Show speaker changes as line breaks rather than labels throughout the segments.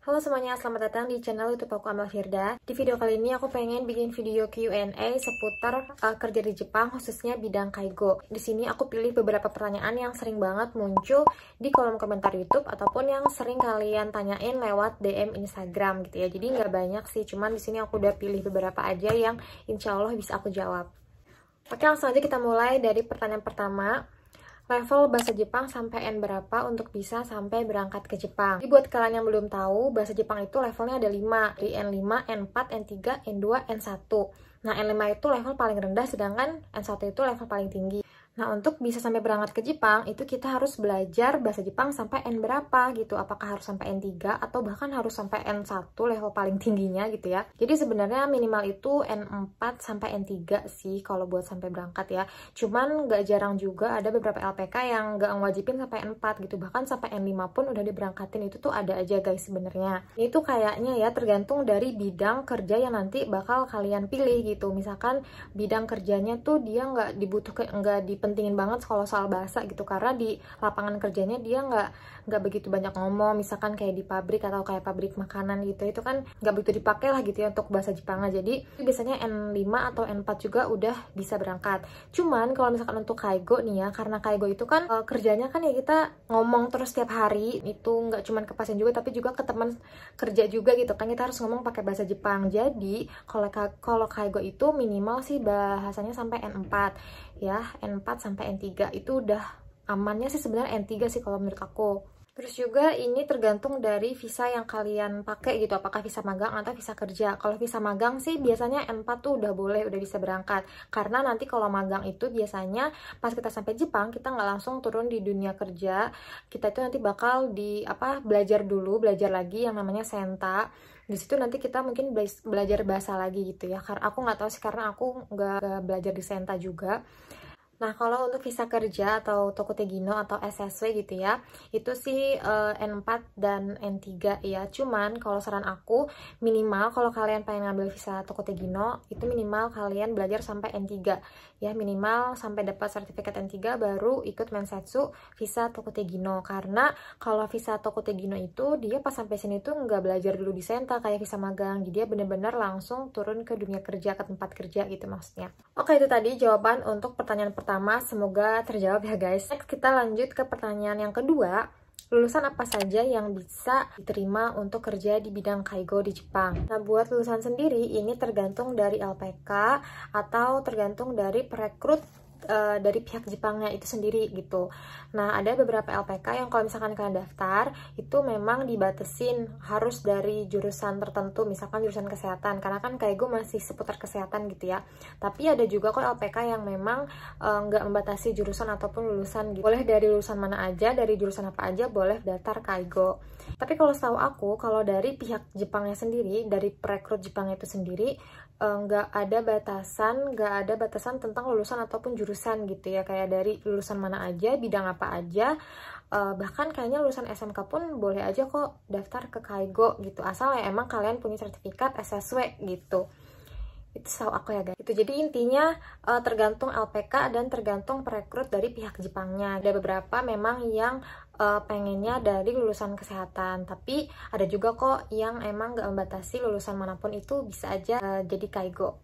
Halo semuanya, selamat datang di channel YouTube aku Amal Firda. Di video kali ini aku pengen bikin video Q&A seputar kerja di Jepang, khususnya bidang kaigo. Di sini aku pilih beberapa pertanyaan yang sering banget muncul di kolom komentar YouTube ataupun yang sering kalian tanyain lewat DM Instagram gitu ya. Jadi nggak banyak sih, cuman di sini aku udah pilih beberapa aja yang insya Allah bisa aku jawab. Oke, langsung aja kita mulai dari pertanyaan pertama. Level bahasa Jepang sampai N berapa untuk bisa sampai berangkat ke Jepang? Jadi buat kalian yang belum tahu, bahasa Jepang itu levelnya ada 5. Dari N5, N4, N3, N2, N1. Nah, N5 itu level paling rendah, sedangkan N1 itu level paling tinggi. Nah, untuk bisa sampai berangkat ke Jepang, itu kita harus belajar bahasa Jepang sampai N berapa gitu. Apakah harus sampai N3 atau bahkan harus sampai N1 level paling tingginya gitu ya. Jadi sebenarnya minimal itu N4 sampai N3 sih kalau buat sampai berangkat ya. Cuman nggak jarang juga ada beberapa LPK yang nggak ngewajibin sampai N4 gitu. Bahkan sampai N5 pun udah diberangkatin, itu tuh ada aja guys sebenarnya. Itu kayaknya ya tergantung dari bidang kerja yang nanti bakal kalian pilih gitu. Misalkan bidang kerjanya tuh dia nggak pentingin banget kalau soal bahasa gitu, karena di lapangan kerjanya dia nggak begitu banyak ngomong, misalkan kayak di pabrik atau kayak pabrik makanan gitu, itu kan nggak begitu dipakai lah gitu ya untuk bahasa Jepangnya. Jadi biasanya N5 atau N4 juga udah bisa berangkat. Cuman kalau misalkan untuk kaigo nih ya, karena kaigo itu kan kerjanya kan ya kita ngomong terus setiap hari, itu nggak cuman ke pasien juga tapi juga ke teman kerja juga gitu kan, kita harus ngomong pakai bahasa Jepang. Jadi kalau kaigo itu minimal sih bahasanya sampai N4 ya, N4 sampai N3 itu udah amannya sih sebenarnya N3 sih kalau menurut aku. Terus juga ini tergantung dari visa yang kalian pakai gitu, apakah visa magang atau visa kerja. Kalau visa magang sih biasanya N4 tuh udah boleh, udah bisa berangkat. Karena nanti kalau magang itu biasanya pas kita sampai Jepang, kita nggak langsung turun di dunia kerja. Kita itu nanti bakal belajar lagi yang namanya senta. Di situ nanti kita mungkin belajar bahasa lagi gitu ya. Karena aku nggak tahu sih, karena aku nggak belajar di senta juga. Nah, kalau untuk visa kerja atau Tokotegino atau SSW gitu ya, itu sih N4 dan N3 ya. Cuman kalau saran aku, minimal kalau kalian pengen ngambil visa Tokotegino, itu minimal kalian belajar sampai N3 ya, minimal sampai dapat sertifikat N3 baru ikut Mensetsu visa Tokotegino. Karena kalau visa Tokotegino itu dia pas sampai sini tuh nggak belajar dulu di senta kayak visa magang, jadi dia bener-bener langsung turun ke dunia kerja, ke tempat kerja gitu maksudnya. Oke, itu tadi jawaban untuk pertanyaan pertama, semoga terjawab ya guys. Next kita lanjut ke pertanyaan yang kedua. Lulusan apa saja yang bisa diterima untuk kerja di bidang kaigo di Jepang? Nah, buat lulusan sendiri ini tergantung dari LPK atau tergantung dari perekrut dari pihak Jepangnya itu sendiri gitu. Nah, ada beberapa LPK yang kalau misalkan kalian daftar itu memang dibatesin harus dari jurusan tertentu, misalkan jurusan kesehatan, karena kan kaigo masih seputar kesehatan gitu ya. Tapi ada juga kok LPK yang memang nggak membatasi jurusan ataupun lulusan gitu. Boleh dari lulusan mana aja, dari jurusan apa aja boleh daftar kaigo. Tapi kalau setahu aku, kalau dari pihak Jepangnya sendiri, dari perekrut Jepangnya itu sendiri, nggak ada batasan tentang lulusan ataupun jurusan gitu ya, kayak dari lulusan mana aja, bidang apa aja, bahkan kayaknya lulusan SMK pun boleh aja kok daftar ke kaigo gitu, asal ya emang kalian punya sertifikat SSW gitu. Itu tahu aku ya guys. Itu jadi intinya tergantung LPK dan tergantung perekrut dari pihak Jepangnya. Ada beberapa memang yang pengennya dari lulusan kesehatan, tapi ada juga kok yang emang gak membatasi lulusan manapun itu bisa aja jadi kaigo.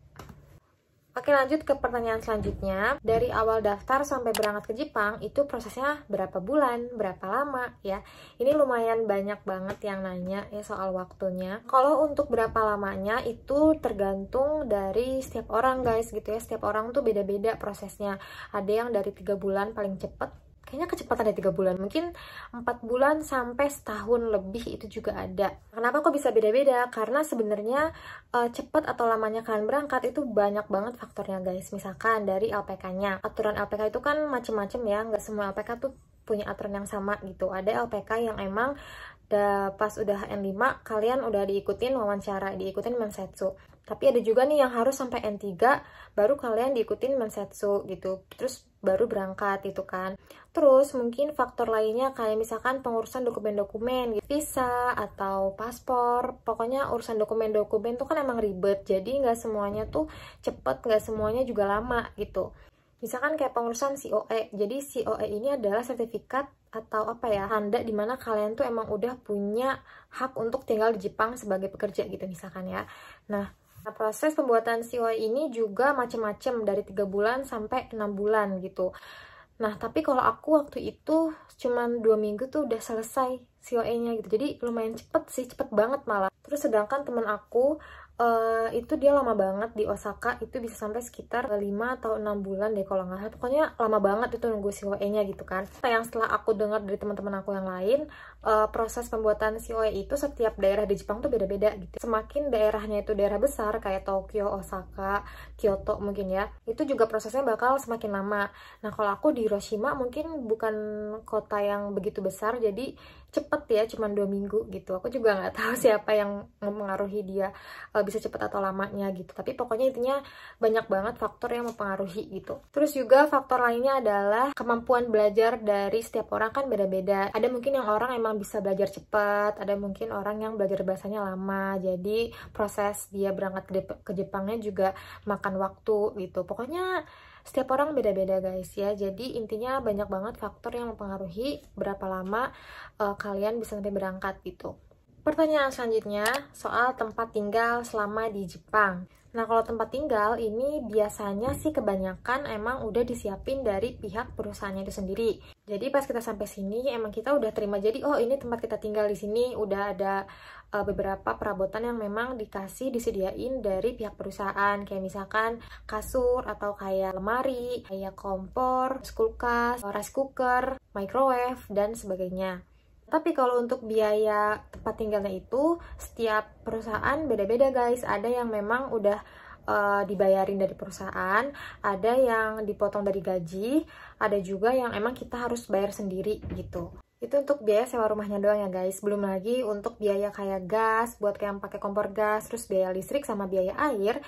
Oke, lanjut ke pertanyaan selanjutnya. Dari awal daftar sampai berangkat ke Jepang, itu prosesnya berapa bulan, berapa lama ya? Ini lumayan banyak banget yang nanya ya soal waktunya. Kalau untuk berapa lamanya itu tergantung dari setiap orang guys gitu ya. Setiap orang tuh beda-beda prosesnya. Ada yang dari 3 bulan paling cepet. Kayaknya kecepatan dari 3 bulan, mungkin 4 bulan sampai setahun lebih itu juga ada. Kenapa kok bisa beda-beda? Karena sebenarnya cepat atau lamanya kalian berangkat itu banyak banget faktornya guys. Misalkan dari LPK-nya, aturan LPK itu kan macem-macem ya, nggak semua LPK tuh punya aturan yang sama gitu. Ada LPK yang emang pas udah N5 kalian udah diikutin wawancara, diikutin Mensetsu. Tapi ada juga nih yang harus sampai N3 baru kalian diikutin Mensetsu gitu, terus baru berangkat itu kan. Terus mungkin faktor lainnya kayak misalkan pengurusan dokumen-dokumen gitu, visa atau paspor, pokoknya urusan dokumen-dokumen tuh kan emang ribet, jadi nggak semuanya tuh cepet, nggak semuanya juga lama gitu. Misalkan kayak pengurusan COE, jadi COE ini adalah sertifikat atau apa ya, tanda dimana kalian tuh emang udah punya hak untuk tinggal di Jepang sebagai pekerja gitu misalkan ya. Nah, proses pembuatan COE ini juga macam-macam dari 3 bulan sampai 6 bulan gitu. Nah, tapi kalau aku waktu itu cuman 2 minggu tuh udah selesai COE-nya gitu. Jadi lumayan cepet banget malah. Terus sedangkan temen aku itu dia lama banget di Osaka, itu bisa sampai sekitar 5 atau 6 bulan deh kalau nggak salah. Pokoknya lama banget itu nunggu COE-nya gitu kan. Yang setelah aku dengar dari teman-teman aku yang lain, proses pembuatan COE itu setiap daerah di Jepang tuh beda-beda gitu. Semakin daerahnya itu daerah besar kayak Tokyo, Osaka, Kyoto mungkin ya, itu juga prosesnya bakal semakin lama. Nah, kalau aku di Hiroshima mungkin bukan kota yang begitu besar, jadi cepet ya, cuman 2 minggu gitu. Aku juga nggak tahu siapa yang mempengaruhi dia bisa cepet atau lamanya gitu. Tapi pokoknya intinya banyak banget faktor yang mempengaruhi gitu. Terus juga faktor lainnya adalah kemampuan belajar dari setiap orang kan beda-beda. Ada mungkin yang orang emang bisa belajar cepat, ada mungkin orang yang belajar bahasanya lama. Jadi proses dia berangkat ke Jepangnya juga makan waktu gitu. Pokoknya setiap orang beda-beda guys ya. Jadi intinya banyak banget faktor yang mempengaruhi berapa lama kalian bisa sampai berangkat gitu. Pertanyaan selanjutnya soal tempat tinggal selama di Jepang. Nah, kalau tempat tinggal ini biasanya sih kebanyakan emang udah disiapin dari pihak perusahaannya itu sendiri. Jadi pas kita sampai sini emang kita udah terima, jadi oh ini tempat kita tinggal di sini, udah ada beberapa perabotan yang memang disediain dari pihak perusahaan, kayak misalkan kasur atau kayak lemari, kayak kompor, kulkas, rice cooker, microwave dan sebagainya. Tapi kalau untuk biaya tempat tinggalnya itu setiap perusahaan beda-beda guys. Ada yang memang udah dibayarin dari perusahaan, ada yang dipotong dari gaji, ada juga yang emang kita harus bayar sendiri gitu. Itu untuk biaya sewa rumahnya doang ya guys. Belum lagi untuk biaya kayak gas, buat kayak yang pakai kompor gas, terus biaya listrik sama biaya air,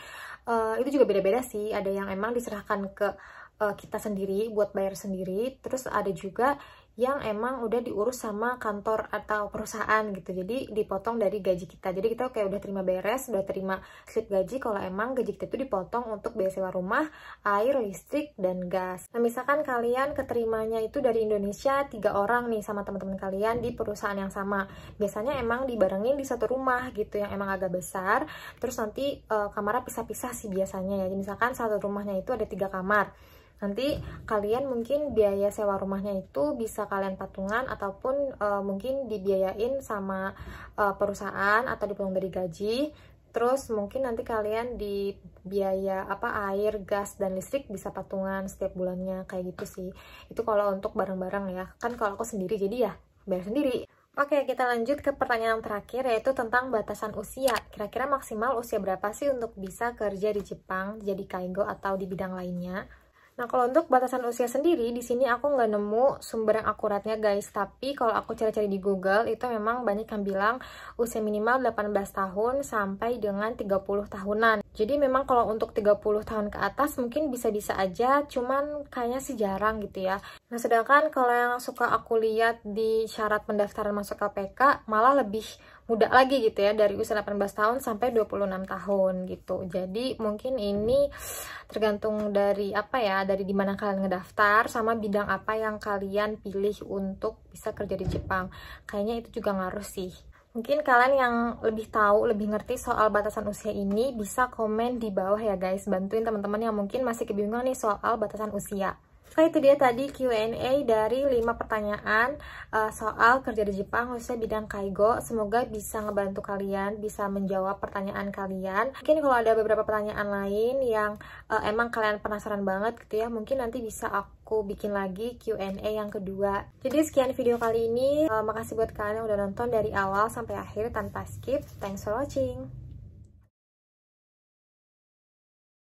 itu juga beda-beda sih. Ada yang emang diserahkan ke kita sendiri buat bayar sendiri, terus ada juga yang emang udah diurus sama kantor atau perusahaan gitu, jadi dipotong dari gaji kita. Jadi kita kayak udah terima beres, udah terima slip gaji kalau emang gaji kita itu dipotong untuk biaya sewa rumah, air, listrik, dan gas. Nah, misalkan kalian keterimanya itu dari Indonesia 3 orang nih sama teman-teman kalian di perusahaan yang sama, biasanya emang dibarengin di satu rumah gitu yang emang agak besar, terus nanti kamarnya pisah-pisah sih biasanya ya. Jadi misalkan satu rumahnya itu ada 3 kamar. Nanti kalian mungkin biaya sewa rumahnya itu bisa kalian patungan ataupun mungkin dibiayain sama perusahaan atau dipotong dari gaji. Terus mungkin nanti kalian di biaya air, gas, dan listrik bisa patungan setiap bulannya kayak gitu sih. Itu kalau untuk barang-barang ya. Kan kalau aku sendiri jadi ya bayar sendiri. Oke, kita lanjut ke pertanyaan terakhir, yaitu tentang batasan usia. Kira-kira maksimal usia berapa sih untuk bisa kerja di Jepang, jadi kaigo atau di bidang lainnya? Nah, kalau untuk batasan usia sendiri, di sini aku nggak nemu sumber yang akuratnya guys. Tapi kalau aku cari-cari di Google, itu memang banyak yang bilang usia minimal 18 tahun sampai dengan 30 tahunan. Jadi memang kalau untuk 30 tahun ke atas mungkin bisa-bisa aja, cuman kayaknya sih jarang gitu ya. Nah, sedangkan kalau yang suka aku lihat di syarat pendaftaran masuk LPK, malah lebih muda lagi gitu ya, dari usia 18 tahun sampai 26 tahun gitu. Jadi mungkin ini tergantung dari dari dimana kalian ngedaftar sama bidang apa yang kalian pilih untuk bisa kerja di Jepang. Kayaknya itu juga ngaruh sih. Mungkin kalian yang lebih tahu, lebih ngerti soal batasan usia ini bisa komen di bawah ya guys. Bantuin teman-teman yang mungkin masih kebingungan nih soal batasan usia. Oke, itu dia tadi Q&A dari 5 pertanyaan soal kerja di Jepang khususnya bidang kaigo. Semoga bisa ngebantu kalian, bisa menjawab pertanyaan kalian. Mungkin kalau ada beberapa pertanyaan lain yang emang kalian penasaran banget gitu ya, mungkin nanti bisa aku bikin lagi Q&A yang kedua. Jadi sekian video kali ini. Makasih buat kalian yang udah nonton dari awal sampai akhir tanpa skip. Thanks for watching.